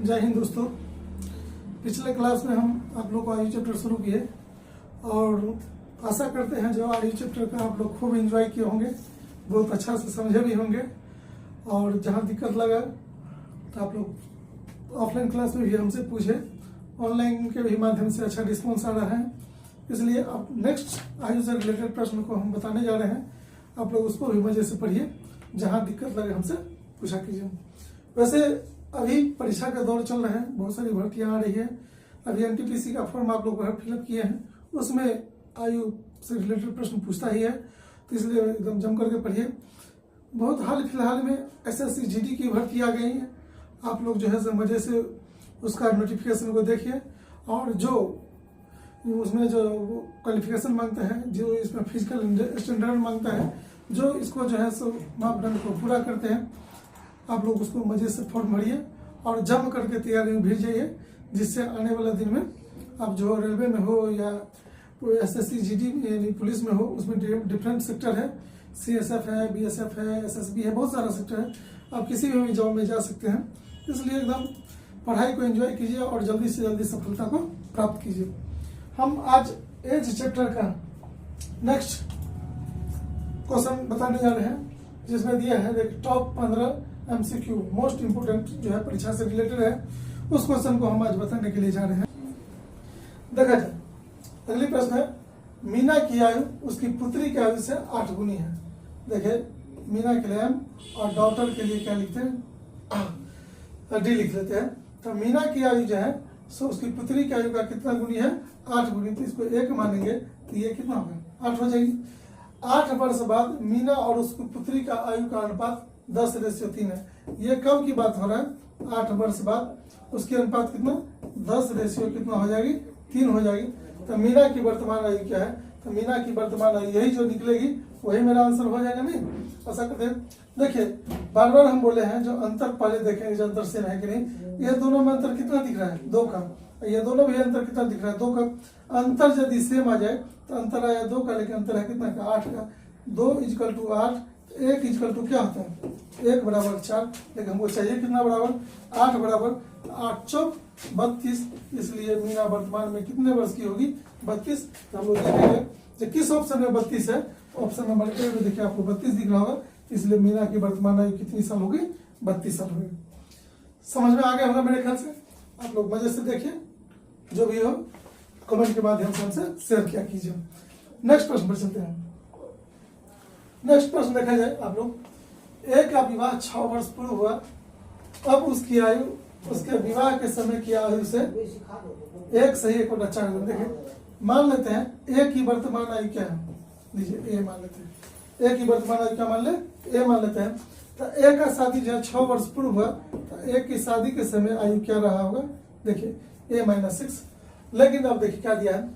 जय हिंद दोस्तों। पिछले क्लास में हम आप लोग को आयु चैप्टर शुरू किए और आशा करते हैं जो आयु चैप्टर का आप लोग खूब एंजॉय किए होंगे, बहुत अच्छा से समझे भी होंगे। और जहां दिक्कत लगा तो आप लोग ऑफलाइन क्लास में भी हमसे पूछे, ऑनलाइन के भी माध्यम से अच्छा रिस्पॉन्स आ रहा है। इसलिए अब नेक्स्ट आयु से रिलेटेड प्रश्न को हम बताने जा रहे हैं, आप लोग उसको भी मजे से पढ़िए, जहां दिक्कत लगे हमसे पूछा कीजिए। वैसे अभी परीक्षा का दौर चल रहा है, बहुत सारी भर्तियां आ रही है। अभी एनटीपीसी का फॉर्म आप लोग फिलअप किए हैं, उसमें आयु से रिलेटेड प्रश्न पूछता ही है, तो इसलिए एकदम जम करके पढ़िए। बहुत हाल फिलहाल में एसएससी जीडी की भर्ती आ गई है, आप लोग जो है मजे से उसका नोटिफिकेशन को देखिए। और जो उसमें जो क्वालिफिकेशन मांगता है, जो इसमें फिजिकल स्टैंडर्ड मांगता है, जो इसको जो है सो मापदंड को पूरा करते हैं, आप लोग उसको मजे से फॉर्म भरिए और जम करके तैयारी में भिड़ जाइए, जिससे आने वाला दिन में आप जो रेलवे में हो या एसएससी जीडी यानी पुलिस में हो, उसमें डिफरेंट सेक्टर है, सीएसएफ है, बीएसएफ है, एसएसबी है, बहुत सारा सेक्टर है, आप किसी भी जॉब में जा सकते हैं। इसलिए एकदम पढ़ाई को एंजॉय कीजिए और जल्दी से जल्दी सफलता को प्राप्त कीजिए। हम आज एज चैप्टर का नेक्स्ट क्वेश्चन बताने जा रहे हैं, जिसमें दिया है देख टॉप 15 एमसीक्यू मोस्ट इंपोर्टेंट जो है परीक्षा से रिलेटेड है, उस क्वेश्चन को हम आज बताने के लिए जा रहे हैं। देखा जाए, अगली प्रश्न है, मीना की आयु उसकी पुत्री की आयु से 8 गुनी है। देखिए, मीना के लिए एम और डॉटर के लिए क्या लिखते हैं, डी लिख लेते हैं। तो मीना की आयु जो है सो उसकी पुत्री की आयु का कितना गुनी है, 8 गुनी। तो इसको 1 मानेंगे तो ये कितना होगा, 8 हो जाएगी। 8 वर्ष बाद मीना और उसकी पुत्री का आयु का अनुपात 10:3 है। ये कब की बात हो रहा है, 8 वर्ष बाद उसकी अनुपात कितना, 10 कितना हो जाएगी, 3 हो जाएगी। तो मीना की वर्तमान आयु क्या है, तो मीना की वर्तमान आयु यही जो निकलेगी वही मेरा आंसर हो जाएगा। नहीं ऐसा करते हैं, देखिए बार बार हम बोले हैं जो अंतर पहले देखेंगे, जो अंतर सेम है कि नहीं। ये दोनों में अंतर कितना दिख रहा है, 2 का। ये दोनों भी अंतर कितना दिख रहा है, 2 का। अंतर यदि सेम आ जाए तो अंतर आया 2 का, लेकिन अंतर है कितना का, 8 का। 2 = 8, 1 = क्या होता है, 1 = 4, लेकिन हमको चाहिए कितना बराबर, 8 बराबर। 8 चौक 32, इसलिए मीना वर्तमान में कितने वर्ष की होगी, 32। तो हम लोग देखेंगे किस ऑप्शन में 32 है, ऑप्शन नंबर ए में देखिए आपको 32 दिख रहा होगा, इसलिए मीना की वर्तमान आयु कितनी साल होगी, 32 साल होगी। समझ में आ गया होगा मेरे ख्याल से। आप लोग मजे से देखिए, जो भी हो कमेंट के माध्यम से हमसे शेयर किया कीजिए। नेक्स्ट प्रश्न पर चलते हैं। नेक्स्ट प्रश्न देखा जाए, आप लोग, एक का विवाह 6 वर्ष पूर्व हुआ, अब उसकी आयु उसके विवाह के समय की आयु से 1 सही 1 बटा 4 गुना। देखिए, मान लेते हैं ए की वर्तमान आयु क्या है, लीजिए ए मान लेते हैं, ए की वर्तमान आयु क्या मान ले, ए मान लेते हैं। तो ए का शादी जो है 6 वर्ष पूर्व हुआ, तो ए की शादी के समय आयु क्या रहा होगा, देखिए a - 6। लेकिन अब देखिए क्या दिया है,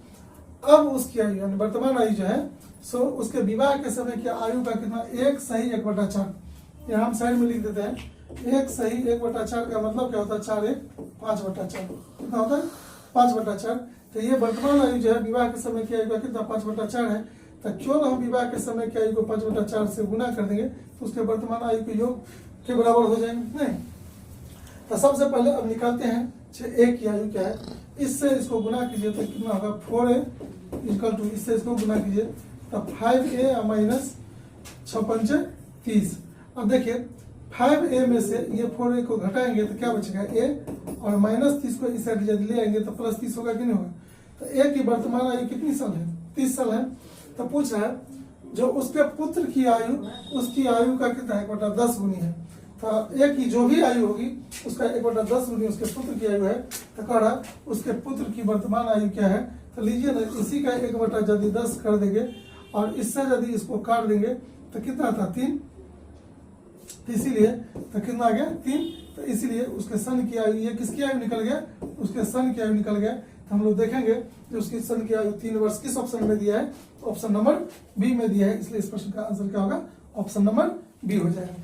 अब उसकी आयु यानी वर्तमान आयु जो है सो उसके विवाह के समय की आयु का कितना, 1 सही 1 बटा 4। यहाँ हम साइड में लिख देते हैं, 1 सही 1 बटा 4 का मतलब क्या होता है, 4 1 5 बटा 4 कितना होता है, 5 बटा 4। तो ये वर्तमान आयु जो है विवाह के समय की आयु का कितना, 5 बटा 4 है। तो क्यों ना हम विवाह के समय की आयु को 5 बटा 4 से गुना कर देंगे, तो उसके वर्तमान आयु के योग के बराबर हो जाएंगे। नहीं, तो सबसे पहले अब निकालते हैं ए की आयु क्या है, इससे इसको गुना कीजिए तो कितना होगा, 4a = इससे इसको गुना कीजिए तो 5a - 6 पंचे 30। अब देखिए 5a में से ये 4a को घटाएंगे तो क्या बचेगा, a, और -30 को इस साइड यदि ले आएंगे तो +30 होगा कि नहीं होगा। तो a की वर्तमान आयु कितनी साल है, 30 साल है। तो पूछ रहा है जो उसके पुत्र की आयु उसकी आयु का कितना है, 1 बटा 10 गुनी है। तो ए की जो भी आयु होगी उसका 1 बटा 10 गुनी उसके पुत्र की आयु है। तो कह रहा उसके पुत्र की वर्तमान आयु क्या है, तो लीजिए ना, इसी का 1 बटा यदि 10 कर देंगे और इससे यदि इसको काट देंगे तो कितना था, 3। इसीलिए तो कितना आ गया, 3। तो इसीलिए उसके सन की आयु, ये किसकी आयु निकल गया, उसके सन की आयु निकल गया। तो हम लोग देखेंगे जो उसकी सन की आयु 3 वर्ष किस ऑप्शन में दिया है, ऑप्शन नंबर बी में दिया है, इसलिए इस प्रश्न का आंसर क्या होगा, ऑप्शन नंबर बी हो जाएगा।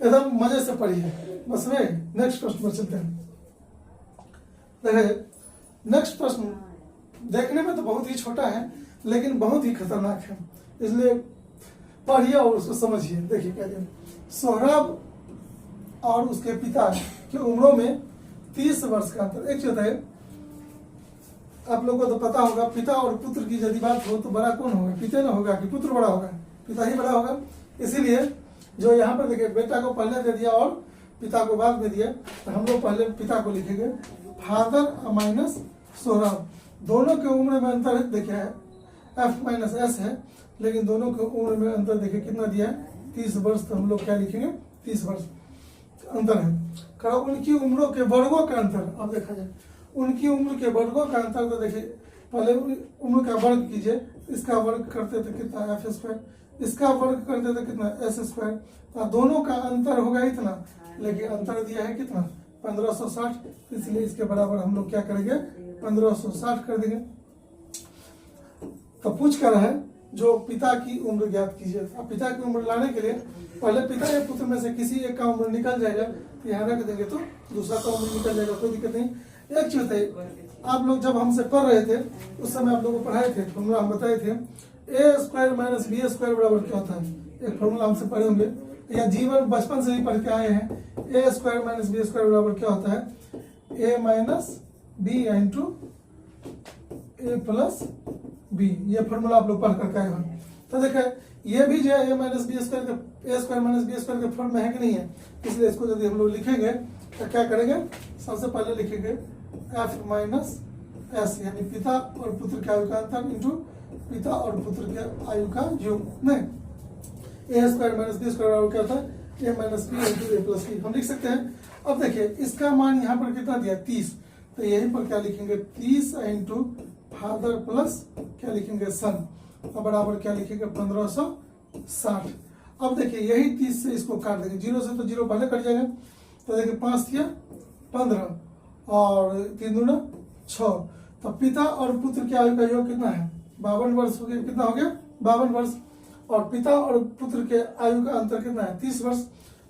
एकदम मजे से पढ़िए बस में। नेक्स्ट प्रश्न पर चलते हैं। देखिए, नेक्स्ट प्रश्न देखने में तो बहुत ही छोटा है लेकिन बहुत ही खतरनाक है, इसलिए पढ़िए और उसको समझिए। देखिए क्या, सोहराब और उसके पिता कि उम्रों में 30 वर्ष का अंतर। एक चीज है, आप लोगों को तो पता होगा, पिता और पुत्र की यदि बात हो तो बड़ा कौन होगा? पिता ना होगा कि पुत्र बड़ा होगा? पिता ही बड़ा होगा। इसीलिए जो यहाँ पर देखिए, बेटा को पहले दे दिया और पिता को बाद में दिया, तो हम लोग पहले पिता को लिखेंगे फादर माइनस सोहराब। दोनों के उम्र में अंतर देखिए है F माइनस एस है, लेकिन दोनों के उम्र में अंतर देखिए कितना दिया है? 30 वर्ष। तो हम लोग क्या लिखेंगे? 30 वर्ष अंतर है। कहा उनकी उम्रों के वर्गों का अंतर। अब देखा जाए उनकी उम्र के वर्गों का अंतर, तो देखिए पहले उम्र का वर्ग कीजिए, इसका वर्ग करते थे कितना? एफ स्क्वायर, इसका वर्ग करते थे कितना? S square. तो दोनों का अंतर होगा इतना, लेकिन अंतर दिया है कितना? 1560। इसलिए इसके बराबर हम लोग क्या करेंगे? 1560 कर देंगे। तो पूछ कर है जो पिता की उम्र ज्ञात कीजिए। अब पिता की उम्र लाने के लिए पहले पिता या पुत्र में से किसी एक का उम्र निकल जाएगा, तो यहाँ रख देंगे तो दूसरा का उम्र निकल जाएगा, कोई दिक्कत नहीं। एक चीज है, आप लोग जब हमसे पढ़ रहे थे उस समय आप लोगों को पढ़ाए थे, फॉर्मूला हम बताए थे, ए स्क्वायर माइनस बी स्क्वायर बराबर क्या होता है? एक फॉर्मूला हमसे पढ़े होंगे या जीवन बचपन से ही पढ़ के आए हैं। ए स्क्वायर माइनस बी स्क्वायर बराबर क्या होता है? ए माइनस बी इंटू ए प्लस बी। ये फॉर्मूला आप लोग पढ़ करके आए हैं। तो देखिए ये भी जो है ए माइनस बी स्क्वायर का, ए स्क्वायर माइनस बी स्क्वायर के फॉर्म में है कि नहीं है? इसलिए इसको यदि हम लोग लिखेंगे तो क्या करेंगे? सबसे पहले लिखेंगे एफ माइनस एस, यानी पिता और पुत्र के आयु का अंतर इंटू पिता और पुत्र के आयु का योग। नहीं, ए स्क्वायर माइनस बी स्क्वायर क्या होता है? ए माइनस बी इंटू ए प्लस बी। हम लिख सकते हैं। अब देखिए इसका मान यहाँ पर कितना दिया? 30। तो यहीं पर क्या लिखेंगे? 30 इंटू फादर प्लस क्या लिखेंगे? सन। अब बराबर क्या लिखेंगे? 1560। अब देखिए यही 30 से इसको काट देंगे, 0 से तो 0 पहले कट जाएगा। तो देखिए 5 थिया 15 और 3 दूना 6। तो पिता और पुत्र के आयु का योग कितना है? 52 वर्ष हो गया। कितना हो गया? 52 वर्ष। और पिता और पुत्र के आयु का अंतर कितना है? 30 वर्ष।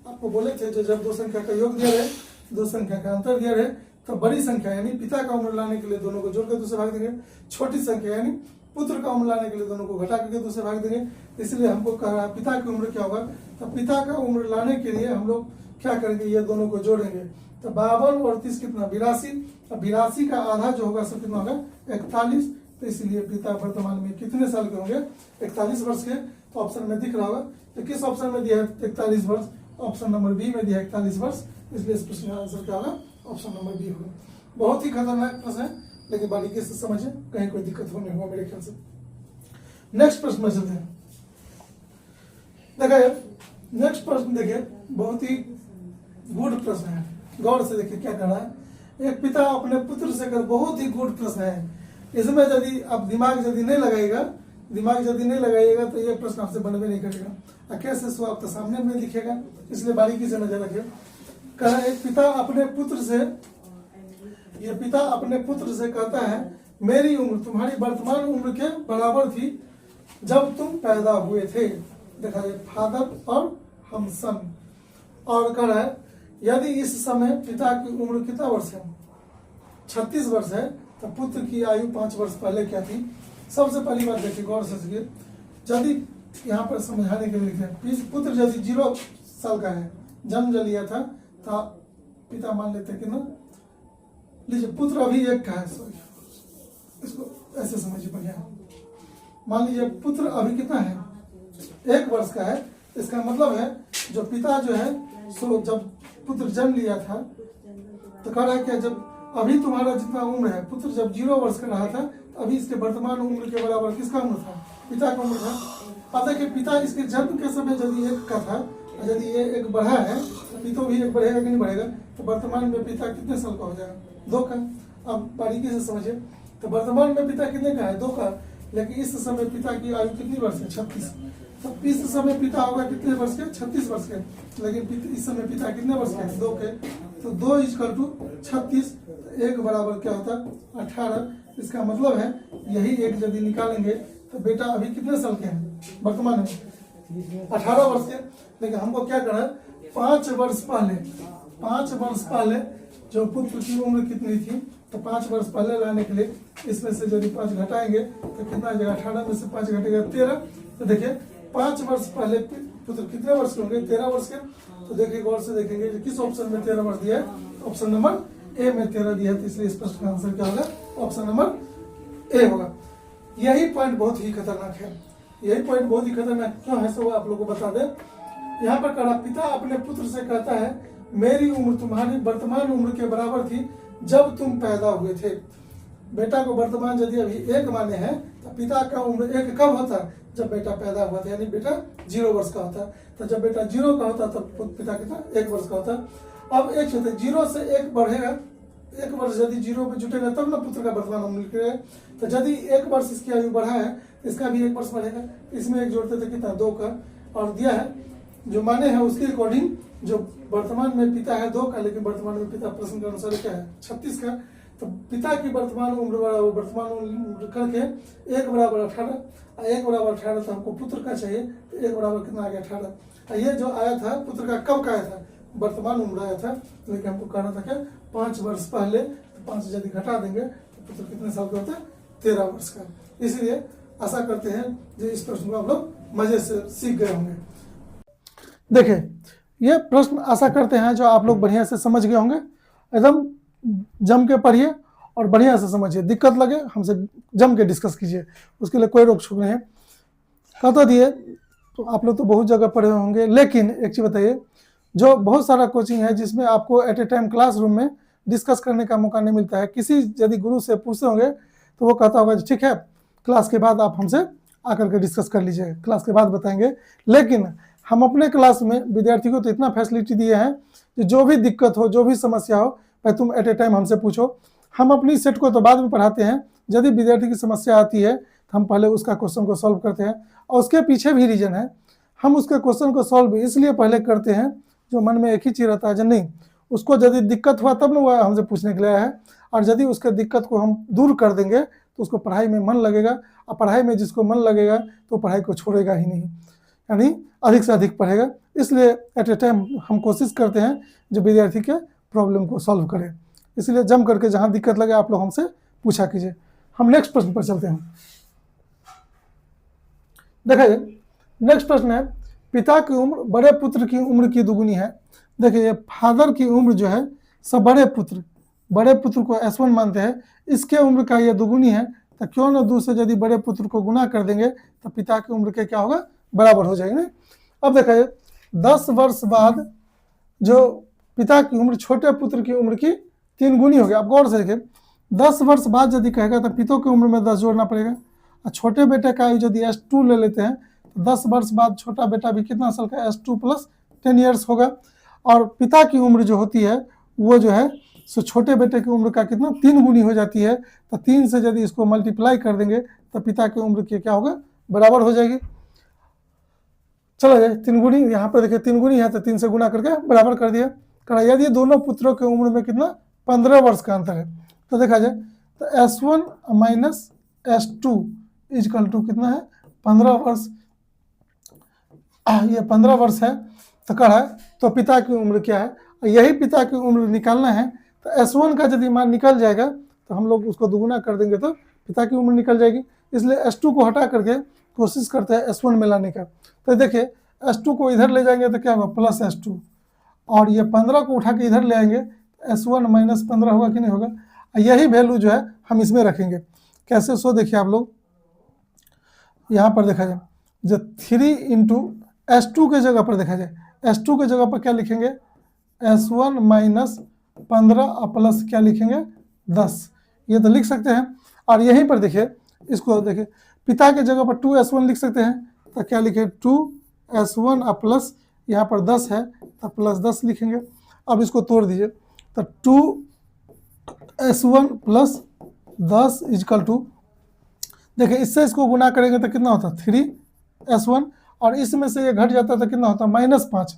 आपको बोले थे जो जब दो संख्या का योग दिया रहे, दो संख्या का अंतर दिया रहे, तो बड़ी संख्या यानी पिता का उम्र लाने के लिए दोनों को जोड़कर 2 से भाग देंगे। छोटी संख्या यानी पुत्र का उम्र लाने के लिए दोनों को घटा करके 2 से भाग देंगे। इसलिए हमको कह रहा है पिता की उम्र क्या होगा? तो पिता का उम्र लाने के लिए हम लोग क्या करेंगे? ये दोनों को जोड़ेंगे। तो 52 और 30 कितना? 82। अब 82 का आधा जो होगा सब कितना होगा? 41। तो इसलिए पिता वर्तमान में कितने साल के होंगे? 41 वर्ष के। तो ऑप्शन में दिख रहा होगा। तो किस ऑप्शन में दिया है 41 वर्ष? ऑप्शन नंबर बी में दिया है 41 वर्ष। इसलिए इस प्रश्न का आंसर क्या होगा? ऑप्शन नंबर बी होगा। बहुत ही खतरनाक प्रश्न है, लेकिन बारीकी से समझे, कहीं कोई दिक्कत होने होगा मेरे ख्याल से। नेक्स्ट प्रश्न में चलते हैं। देखिए नेक्स्ट प्रश्न देखिए बहुत ही गुड प्रश्न है, गौर से देखिए क्या कह रहा है। एक पिता अपने पुत्र से कर, बहुत ही गुड प्रश्न है। इसमें यदि आप दिमाग यदि नहीं लगाइएगा तो ये प्रश्न आपसे बनवे नहीं करेगा। कैसे सो आपके सामने में दिखेगा, इसलिए बारीकी से नजर रखिए। कह एक पिता अपने पुत्र से कहता है मेरी उम्र तुम्हारी वर्तमान उम्र के बराबर थी जब तुम पैदा हुए थे। देखा जाए फादर और हम सन। और कह रहा है यदि इस समय पिता की उम्र कितना वर्ष है? 36 वर्ष है, तो पुत्र की आयु 5 वर्ष पहले क्या थी? सबसे पहली बात देखिए, गौर से सुनिए। यदि यहाँ पर समझाने के लिए लिखे पुत्र यदि 0 साल का है, जन्म जो लिया था, तो पिता मान लेते कि ना, लीजिए पुत्र अभी 1 का है, सॉरी इसको ऐसे समझिए बढ़िया। मान लीजिए पुत्र अभी कितना है? 1 वर्ष का है। इसका मतलब है जो पिता जो है सो जब पुत्र जन्म लिया था तो कह रहा है कि जब अभी तुम्हारा जितना उम्र है, पुत्र जब 0 वर्ष का रहा था, अभी इसके वर्तमान उम्र के बराबर किसका उम्र था? पिता का उम्र था। अब देखिए पिता इसके जन्म के समय यदि 1 का था, यदि ये 1 बढ़ा है तो पिता भी 1 बढ़ेगा कि नहीं बढ़ेगा? तो वर्तमान में पिता कितने साल का हो जाएगा? 2 का। अब बारीकी से समझिए, तो वर्तमान में पिता कितने का है? 2 का। लेकिन इस समय पिता की आयु कितनी वर्ष है? 36। तो इस समय पिता होगा कितने वर्ष के? 36 वर्ष के। लेकिन इस समय पिता कितने वर्ष के? 2 के। तो 2 = 36, 1 बराबर क्या होता है? 18। इसका मतलब है यही 1 यदि निकालेंगे तो बेटा अभी कितने साल के हैं वर्तमान में? 18 वर्ष के। लेकिन हमको क्या करना है? 5 वर्ष पहले जो पुत्र की उम्र कितनी थी, तो 5 वर्ष पहले लाने के लिए इसमें से यदि 5 घटाएंगे तो कितना आ जाएगा? 18 में से 5 घटेगा 13। तो देखिए 5 वर्ष पहले पुत्र कितने वर्ष के होंगे? 13 वर्ष के। तो देखिए गौर से देखेंगे किस ऑप्शन में 13 वर्ष दिया है, ऑप्शन नंबर ए में 13 दिया है, तो इसलिए इस प्रश्न का आंसर क्या होगा? ऑप्शन नंबर ए होगा। यही पॉइंट बहुत ही खतरनाक है। यही पॉइंट बहुत ही खतरनाक क्यों है सो आप लोगों को बता दें। यहाँ पर कहा पिता अपने पुत्र से कहता है मेरी उम्र तुम्हारी वर्तमान उम्र के बराबर थी जब तुम पैदा हुए थे। बेटा को वर्तमान यदि अभी 1 माने हैं तो पिता का उम्र 1 कब होता है? जब बेटा पैदा हुआ था, यानी बेटा 0 वर्ष का होता है। तो जब बेटा 0 का होता है तब पिता कितना 1 वर्ष का होता है। अब एक होता है 0 से 1 बढ़ेगा, 1 वर्ष यदि 0 पे जुटेगा तब ना पुत्र का वर्तमान उम्र निकलेगा। तो यदि 1 वर्ष इसकी आयु बढ़ा है इसका भी 1 वर्ष बढ़ेगा। इसमें 1 जोड़ते थे कितना 2 का, और दिया है जो माने हैं उसके अकॉर्डिंग जो वर्तमान में पिता है 2 का, लेकिन वर्तमान में पिता प्रश्न के अनुसार क्या है 36 का। तो पिता की वर्तमान उम्र करके 1 बराबर 18, 1 बराबर 18 तो हमको पुत्र का चाहिए, तो 1 बराबर कितना आ गया 18। ये जो आया था पुत्र का कब का आया था? वर्तमान उम्र आया था, लेकिन हमको कहना था क्या 5 वर्ष पहले। तो 5 यदि घटा देंगे तो पुत्र कितने साल का होता है? 13 वर्ष का। इसलिए आशा करते हैं जो इस प्रश्न को आप लोग मजे से सीख गए होंगे। देखिए ये प्रश्न आशा करते हैं जो आप लोग बढ़िया से समझ गए होंगे। एकदम जम के पढ़िए और बढ़िया से समझिए। दिक्कत लगे हमसे जम के डिस्कस कीजिए, उसके लिए कोई रोक छोक नहीं है। कहता दिए तो आप लोग तो बहुत जगह पढ़े होंगे, लेकिन एक चीज़ बताइए, जो बहुत सारा कोचिंग है जिसमें आपको एट ए टाइम क्लासरूम में डिस्कस करने का मौका नहीं मिलता है। किसी यदि गुरु से पूछते होंगे तो वो कहता होगा ठीक है क्लास के बाद आप हमसे आकर के डिस्कस कर लीजिए, क्लास के बाद बताएंगे। लेकिन हम अपने क्लास में विद्यार्थी को तो इतना फैसिलिटी दिए हैं कि जो भी दिक्कत हो, जो भी समस्या हो, भाई तुम एट ए टाइम हमसे पूछो। हम अपनी सेट को तो बाद में पढ़ाते हैं, यदि विद्यार्थी की समस्या आती है तो हम पहले उसका क्वेश्चन को सॉल्व करते हैं, और उसके पीछे भी रीजन है। हम उसके क्वेश्चन को सॉल्व इसलिए पहले करते हैं जो मन में एक ही चीज़ रहता है जो नहीं उसको यदि दिक्कत हुआ तब ना वह हमसे पूछने के लिए आया है। और यदि उसके दिक्कत को हम दूर कर देंगे तो उसको पढ़ाई में मन लगेगा, और पढ़ाई में जिसको मन लगेगा तो पढ़ाई को छोड़ेगा ही नहीं, यानी अधिक से अधिक पढ़ेगा। इसलिए एट ए टाइम हम कोशिश करते हैं जो विद्यार्थी के प्रॉब्लम को सॉल्व करें। इसलिए जम करके जहाँ दिक्कत लगे आप लोग हमसे पूछा कीजिए। हम नेक्स्ट प्रश्न पर चलते हैं। देखिए नेक्स्ट प्रश्न है पिता की उम्र बड़े पुत्र की उम्र की दुगुनी है। देखिए फादर की उम्र जो है सब बड़े पुत्र को S1 मानते हैं, इसके उम्र का ये दुगुनी है। तो क्यों न 2 से यदि बड़े पुत्र को गुना कर देंगे तो पिता की उम्र के क्या होगा बराबर हो जाएंगे। अब देखिए 10 वर्ष बाद जो पिता की उम्र छोटे पुत्र की उम्र की 3 गुनी हो गया। आप गौर से देखिए 10 वर्ष बाद यदि कहेगा तो पिता की उम्र में 10 जोड़ना पड़ेगा, और छोटे बेटे का यदि S2 ले लेते हैं तो 10 वर्ष बाद छोटा बेटा भी कितना साल का S2 + 10 ईयर्स होगा। और पिता की उम्र जो होती है वो जो है सो छोटे बेटे की उम्र का कितना 3 गुनी हो जाती है। तो 3 से यदि इसको मल्टीप्लाई कर देंगे तो पिता की उम्र की क्या होगा बराबर हो जाएगी। चलो जाए 3 गुनी, यहाँ पर देखिए 3 गुनी है तो 3 से गुना करके बराबर कर दिया। यदि दोनों पुत्रों की उम्र में कितना 15 वर्ष का अंतर है तो देखा जाए तो S1 - S2 = कितना है 15 वर्ष। ये 15 वर्ष है तो कहा है तो पिता की उम्र क्या है, यही पिता की उम्र निकालना है। तो S1 का यदि मान निकल जाएगा तो हम लोग उसको दुगुना कर देंगे तो पिता की उम्र निकल जाएगी। इसलिए S2 को हटा करके कोशिश करते हैं S1 में लाने का। तो देखिए S2 को इधर ले जाएंगे तो क्या होगा +S2, और ये 15 को उठा के इधर ले आएंगे तो S1 - 15 होगा कि नहीं होगा। यही वैल्यू जो है हम इसमें रखेंगे। कैसे सो देखिए आप लोग यहाँ पर देखा जाए जो 3 × S2 के जगह पर देखा जाए S2 के जगह पर क्या लिखेंगे S1 - 15 प्लस क्या लिखेंगे 10, ये तो लिख सकते हैं। और यहीं पर देखिए इसको देखिए पिता के जगह पर 2S1 लिख सकते हैं तो क्या लिखे 2S1 प्लस यहाँ पर 10 है तो +10 लिखेंगे। अब इसको तोड़ दीजिए तो 2S1 + 10 = देखिए इससे इसको गुना करेंगे तो कितना होता 3S1, और इसमें से ये घट जाता तो कितना होता -5।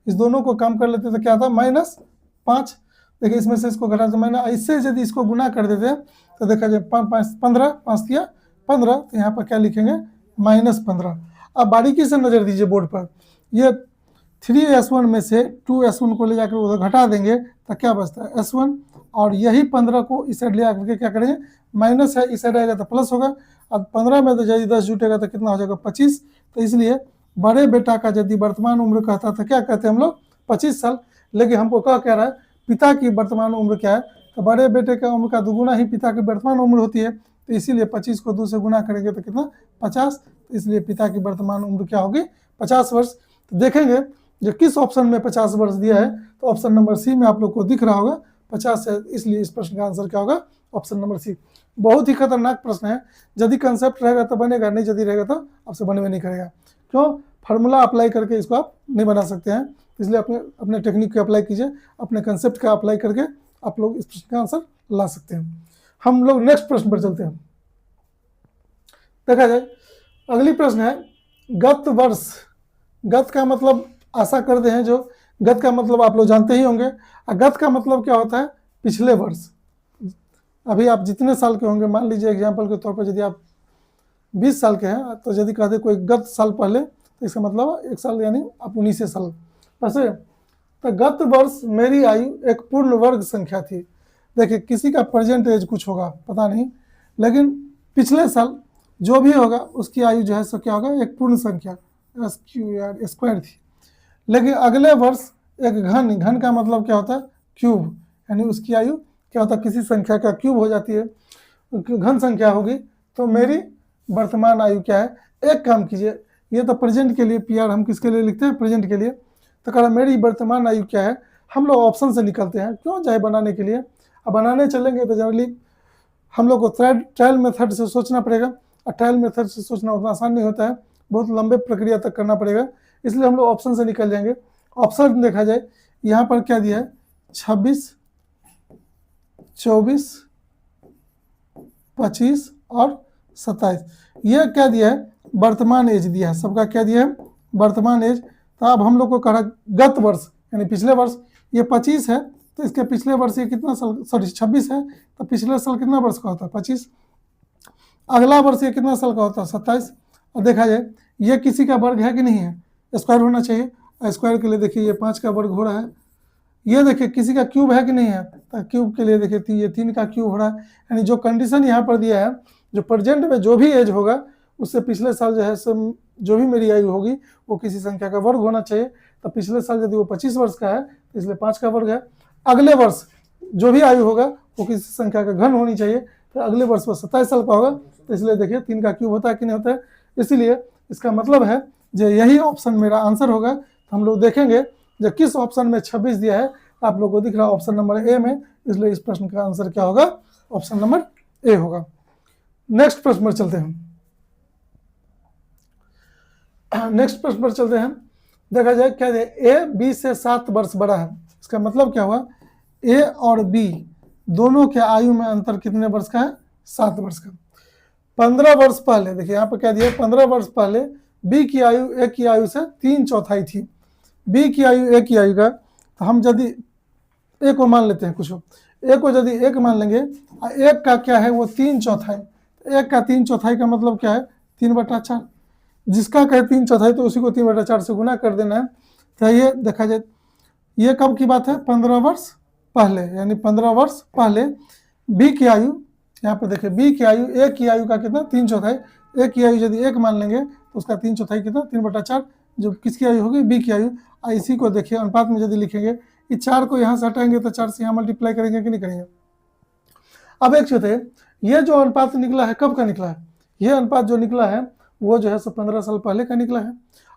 इस दोनों को कम कर लेते तो क्या था -5। देखिए इसमें से इसको घटा तो इससे यदि इसको गुना कर देते हैं तो देखा जाए 15 5 किया 15, तो यहाँ पर क्या लिखेंगे -15। अब बारीकी से नज़र दीजिए बोर्ड पर, ये 3S1 में से 2S1 को ले जाकर उधर घटा देंगे तो क्या बचता है S1, और यही 15 को इस साइड ले आकर के क्या करेंगे माइनस है, इस साइड आएगा तो प्लस होगा। अब 15 में तो यदि 10 जुटेगा तो कितना हो जाएगा 25। तो इसलिए बड़े बेटा का यदि वर्तमान उम्र कहता तो क्या कहते हैं हम लोग 25 साल, लेकिन हमको क्या कह रहा है पिता की वर्तमान उम्र क्या है, तो बड़े बेटे का उम्र का दुगुना ही पिता की वर्तमान उम्र होती है, तो इसीलिए 25 को 2 से गुना करेंगे तो कितना 50, तो इसलिए पिता की वर्तमान उम्र क्या होगी 50 वर्ष। तो देखेंगे जो किस ऑप्शन में 50 वर्ष दिया है, तो ऑप्शन नंबर सी में आप लोग को दिख रहा होगा 50 है, इसलिए इस प्रश्न का आंसर क्या होगा ऑप्शन नंबर सी। बहुत ही खतरनाक प्रश्न है, यदि कंसेप्ट रहेगा तो बनेगा, नहीं यदि रहेगा तो आपसे बनवे नहीं करेगा। क्यों, फार्मूला अप्लाई करके इसको आप नहीं बना सकते हैं, इसलिए अपने टेक्निक को अप्लाई कीजिए, अपने कंसेप्ट का अप्लाई करके आप लोग इस प्रश्न का आंसर ला सकते हैं। हम लोग नेक्स्ट प्रश्न पर चलते हैं। देखा जाए अगली प्रश्न है गत वर्ष। गत का मतलब आशा करते हैं जो गत का मतलब आप लोग जानते ही होंगे। गत का मतलब क्या होता है, पिछले वर्ष। अभी आप जितने साल के होंगे, मान लीजिए एग्जाम्पल के तौर पर यदि आप 20 साल के हैं, तो यदि कहते कोई गत साल पहले, तो इसका मतलब 1 साल यानी आप 19 साल वैसे। तो गत वर्ष मेरी आयु एक पूर्ण वर्ग संख्या थी। देखिए किसी का प्रेजेंट एज कुछ होगा पता नहीं, लेकिन पिछले साल जो भी होगा उसकी आयु जो है सो क्या होगा, एक पूर्ण संख्या स्क्वायर थी। लेकिन अगले वर्ष एक घन का मतलब क्या होता है, क्यूब, यानी उसकी आयु क्या होता है, किसी संख्या का क्यूब हो जाती है, घन संख्या होगी। तो मेरी वर्तमान आयु क्या है, एक काम कीजिए, ये तो प्रेजेंट के लिए पीआर हम किसके लिए लिखते हैं, प्रेजेंट के लिए। तो कह रहा मेरी वर्तमान आयु क्या है, हम लोग ऑप्शन से निकलते हैं, क्यों जाए बनाने के लिए। अब बनाने चलेंगे तो जनरली हम लोग को ट्रायल मेथड से सोचना पड़ेगा, और ट्रायल मेथड से सोचना उतना आसान नहीं होता है, बहुत लंबे प्रक्रिया तक करना पड़ेगा, इसलिए हम लोग ऑप्शन से निकल जाएंगे। ऑप्शन देखा जाए यहाँ पर क्या दिया है, 26, 24, 25 और 27, ये क्या दिया है, वर्तमान एज दिया है, सबका क्या दिया है, वर्तमान एज। तो अब हम लोग को कहा गत वर्ष यानी पिछले वर्ष, ये 25 है, तो इसके पिछले वर्ष ये कितना साल, सॉरी 26 है, तो पिछले साल कितना वर्ष का होता है 25, अगला वर्ष ये कितना साल का होता है 27। और देखा जाए ये किसी का वर्ग है कि नहीं है, स्क्वायर होना चाहिए। स्क्वायर के लिए देखिए ये 5 का वर्ग हो रहा है। ये देखिए किसी का क्यूब है कि नहीं है, तो क्यूब के लिए देखिए ये 3 का क्यूब हो रहा है। यानी जो कंडीशन यहाँ पर दिया है, जो प्रेजेंट में जो भी एज होगा उससे पिछले साल जो है जो भी मेरी आयु होगी वो किसी संख्या का वर्ग होना चाहिए। तो पिछले साल यदि वो 25 वर्ष का है तो इसलिए 5 का वर्ग है। अगले वर्ष जो भी आयु होगा वो किसी संख्या का घन होनी चाहिए, तो अगले वर्ष वो 27 साल का होगा, तो इसलिए देखिए 3 का क्यूब होता है कि नहीं होता है। इसीलिए इसका मतलब है जो यही ऑप्शन मेरा आंसर होगा। तो हम लोग देखेंगे जो किस ऑप्शन में 26 दिया है, आप लोग को दिख रहा है ऑप्शन नंबर ए में, इसलिए इस प्रश्न का आंसर क्या होगा, ऑप्शन नंबर ए होगा। नेक्स्ट प्रश्न पर चलते हैं। नेक्स्ट प्रश्न पर चलते हैं। देखा जाए क्या है, ए बी से 7 वर्ष बड़ा है। इसका मतलब क्या हुआ, ए और बी दोनों के आयु में अंतर कितने वर्ष का है, 7 वर्ष का। 15 वर्ष पहले, देखिए यहाँ पर क्या दिया, 15 वर्ष पहले बी की आयु ए की आयु से 3/4 थी। बी की आयु ए की आयु का, तो हम यदि ए को मान लेते हैं, कुछ ए को यदि 1 मान लेंगे, एक का क्या है वो 3/4, एक का 3/4 का मतलब क्या है 3/4, जिसका कहे 3/4 तो उसी को 3/4 से गुना कर देना है। तो ये देखा जाए ये कब की बात है, 15 वर्ष पहले, यानी 15 वर्ष पहले बी की आयु, यहाँ पर देखिए बी की आयु ए की आयु का कितना 3/4, ए की आयु यदि 1 मान लेंगे तो उसका 3/4 कितना 3/4, जो किसकी आयु होगी, बी की आयु। इसी को देखिए अनुपात में यदि लिखेंगे, इस 4 को यहाँ से हटाएंगे तो 4 से यहाँ मल्टीप्लाई करेंगे कि नहीं करेंगे। अब एक चीज है, ये जो अनुपात निकला है कब का निकला है, ये अनुपात जो निकला है वो जो है 15 साल पहले का निकला है।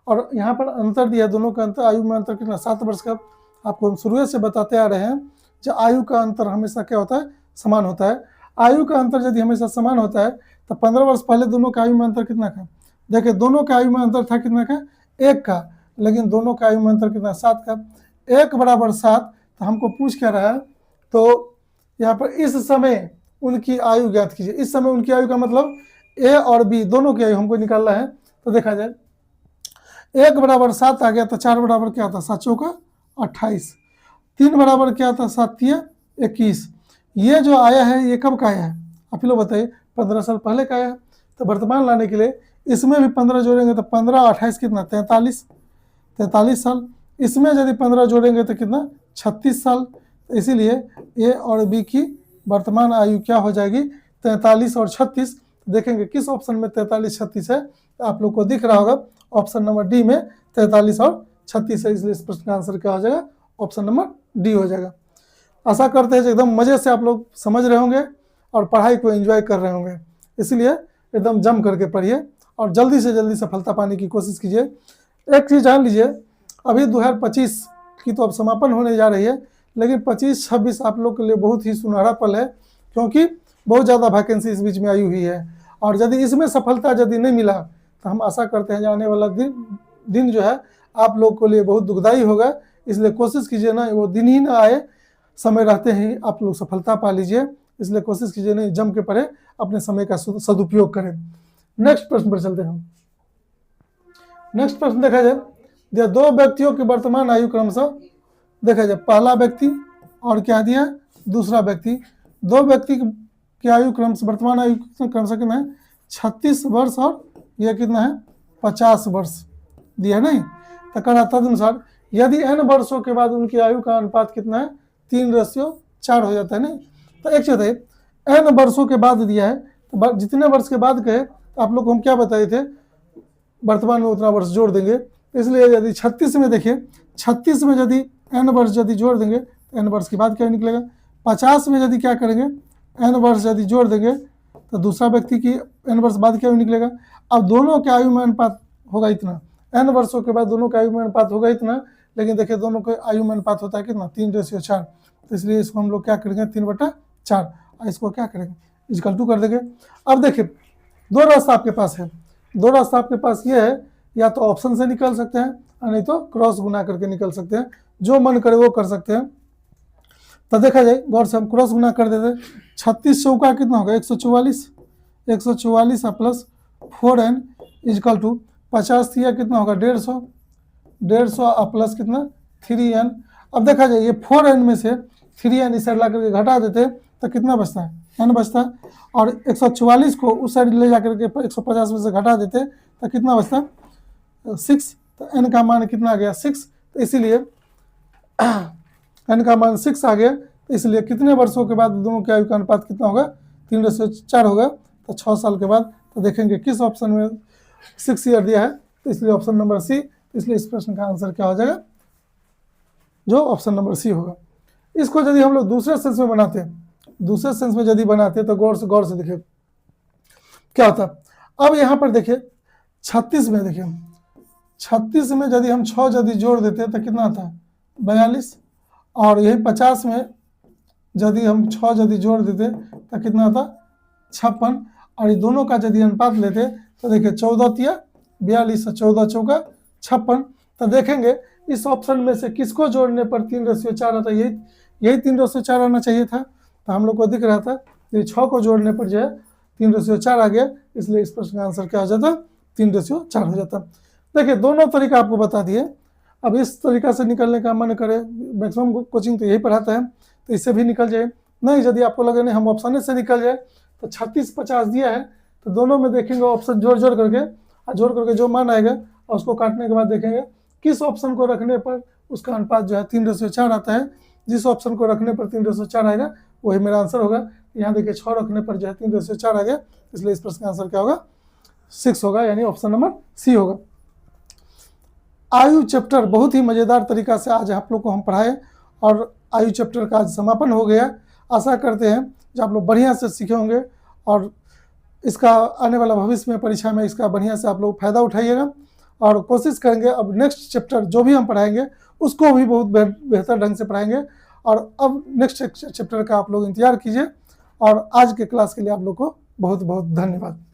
और यहाँ पर अंतर दिया, दोनों का अंतर, आयु में अंतर कितना 7 वर्ष का। आपको हम शुरू से बताते आ रहे हैं जो आयु का अंतर हमेशा क्या होता है, समान होता है। आयु का अंतर यदि हमेशा समान होता है तो 15 वर्ष पहले दोनों का आयु में अंतर कितना का, देखिए दोनों का आयु में अंतर था कितना का, 1 का, लेकिन दोनों का आयु में अंतर कितना 7 का। 1 बराबर 7, तो हमको पूछ क्या रहा है, तो यहाँ पर इस समय उनकी आयु ज्ञात कीजिए। इस समय उनकी आयु का मतलब ए और बी दोनों की आयु हमको निकालना है। तो देखा जाए 1 बराबर 7 आ गया, तो 4 बराबर क्या था 7 चौका 28, 3 बराबर क्या था 7 तिया 21। ये जो आया है ये कब का आया है, आप ही लोग बताइए, 15 साल पहले का आया है। तो वर्तमान लाने के लिए इसमें भी 15 जोड़ेंगे तो 15 और 28 कितना 43 साल। इसमें यदि 15 जोड़ेंगे तो कितना 36 साल। इसीलिए ए और बी की वर्तमान आयु क्या हो जाएगी 43 और 36। देखेंगे किस ऑप्शन में 43 36 है, तो आप लोग को दिख रहा होगा ऑप्शन नंबर डी में 43 और 36 है, इसलिए इस प्रश्न का आंसर क्या हो जाएगा, ऑप्शन नंबर डी हो जाएगा। आशा करते हैं कि एकदम मज़े से आप लोग समझ रहे होंगे और पढ़ाई को एंजॉय कर रहे होंगे। इसलिए एकदम जम करके पढ़िए और जल्दी से जल्दी सफलता पाने की कोशिश कीजिए। एक चीज़ जान लीजिए, अभी 2025 की तो अब समापन होने जा रही है, लेकिन 25-26 आप लोग के लिए बहुत ही सुनहरा पल है, क्योंकि बहुत ज़्यादा वैकेंसी इस बीच में आई हुई है। और यदि इसमें सफलता यदि नहीं मिला तो हम आशा करते हैं आने वाला दिन जो है आप लोग के लिए बहुत दुखदायी होगा। इसलिए कोशिश कीजिए ना वो दिन ही ना आए, समय रहते ही आप लोग सफलता पा लीजिए। इसलिए कोशिश कीजिए नहीं जम के पढ़े, अपने समय का सदुपयोग करें। नेक्स्ट प्रश्न पर चलते हैं। नेक्स्ट प्रश्न देखा जाए, दो व्यक्तियों की वर्तमान आयु क्रमशः देखा जाए, पहला व्यक्ति और क्या दिया, दूसरा व्यक्ति। दो व्यक्ति की आयु क्रमशः, वर्तमान आयु क्रमशः कितना है, 36 वर्ष और यह कितना है, 50 वर्ष दिया नहीं। तो कहा तदनुसार यदि n वर्षों के बाद उनकी आयु का अनुपात कितना है, 3:4 हो जाता है नहीं। तो एक चीज है, n वर्षों के बाद दिया है, तो जितने वर्ष के बाद कहे तो आप लोग को हम क्या बताए थे, वर्तमान में उतना वर्ष जोड़ देंगे। इसलिए यदि 36 में देखिए, 36 में यदि n वर्ष यदि जोड़ देंगे तो n वर्ष के बाद क्या निकलेगा। 50 में यदि क्या करेंगे, n वर्ष यदि जोड़ देंगे तो दूसरा व्यक्ति की n वर्ष बाद क्या निकलेगा। अब दोनों के आयु में अनुपात होगा इतना, n वर्षों के बाद दोनों के आयु में अनुपात होगा इतना, लेकिन देखिए दोनों के आयु में अनुपात होता है कितना, 3:4। तो इसलिए इसको हम लोग क्या करेंगे, 3/4, और इसको क्या करेंगे, इक्वल कर देंगे। अब देखिए दो रास्ता आपके पास है, दो रास्ता आपके पास ये है, या तो ऑप्शन से निकल सकते हैं और नहीं तो क्रॉस गुना करके निकल सकते हैं, जो मन करे वो कर सकते हैं। तो देखा जाए गौर से हम क्रॉस गुना कर देते, 36 चौका कितना होगा, 144, 144 प्लस 4n इक्वल टू 50 थी कितना होगा, 150, 150 प्लस कितना 3n। अब देखा जाए ये 4n में से 3n इस साइड ला करके घटा देते तो कितना बचता है, n बचता है। और 144 को उस साइड ले जाकर के 150 में से घटा देते तो कितना बचता है, 6। तो n का मान कितना आ गया, 6। तो इसीलिए n का मान 6 आ गया। तो इसलिए कितने वर्षों के बाद दोनों के आयु का अनुपात कितना होगा, 3:4 होगा। तो 6 साल के बाद तो देखेंगे किस ऑप्शन में 6 ईयर दिया है, तो इसलिए ऑप्शन नंबर सी। इसलिए इस प्रश्न का आंसर क्या हो जाएगा, जो ऑप्शन नंबर सी होगा। इसको यदि हम लोग दूसरे सेंस में बनाते हैं, दूसरे सेंस में यदि बनाते हैं तो गौर से देखिए क्या होता। अब यहाँ पर देखिए 36 में देखिए, 36 में यदि हम 6 यदि जोड़ देते तो कितना आता है, 42। और यही 50 में यदि हम 6 यदि जोड़ देते तो कितना आता, 56। और ये दोनों का यदि अनुपात लेते तो देखिए 14 42 और 14 चौका 56। तो देखेंगे इस ऑप्शन में से किसको जोड़ने पर 3:4 आता, यही 3:4 आना चाहिए था। तो हम लोग को दिख रहा था ये 6 को जोड़ने पर जो है 3:4 आ गया। इसलिए इस प्रश्न का आंसर क्या हो जाता, 3:4 हो जाता। देखिए दोनों तरीका आपको बता दिए। अब इस तरीका से निकलने का मन करे, मैक्सिमम कोचिंग तो यही पढ़ाता है, तो इससे भी निकल जाए। नहीं यदि आपको लगे नहीं हम ऑप्शन से निकल जाए, तो 36-50 दिया है, तो दोनों में देखेंगे ऑप्शन जोड़ करके जो मान आएगा और उसको काटने के बाद देखेंगे किस ऑप्शन को रखने पर उसका अनुपात जो है 3:4 आता है। जिस ऑप्शन को रखने पर 3:4 आएगा वही मेरा आंसर होगा। यहाँ देखिए 6 रखने पर जो है 3:4 आ गया। इसलिए इस प्रश्न का आंसर क्या होगा, 6 होगा, यानी ऑप्शन नंबर सी होगा। आयु चैप्टर बहुत ही मज़ेदार तरीका से आज आप लोग को हम पढ़ाए और आयु चैप्टर का आज समापन हो गया। आशा करते हैं कि आप लोग बढ़िया से सीखे होंगे और इसका आने वाला भविष्य में परीक्षा में इसका बढ़िया से आप लोग फायदा उठाइएगा। और कोशिश करेंगे अब नेक्स्ट चैप्टर जो भी हम पढ़ाएंगे उसको भी बहुत बेहतर ढंग से पढ़ाएंगे। और अब नेक्स्ट चैप्टर का आप लोग इंतजार कीजिए। और आज के क्लास के लिए आप लोग को बहुत बहुत धन्यवाद।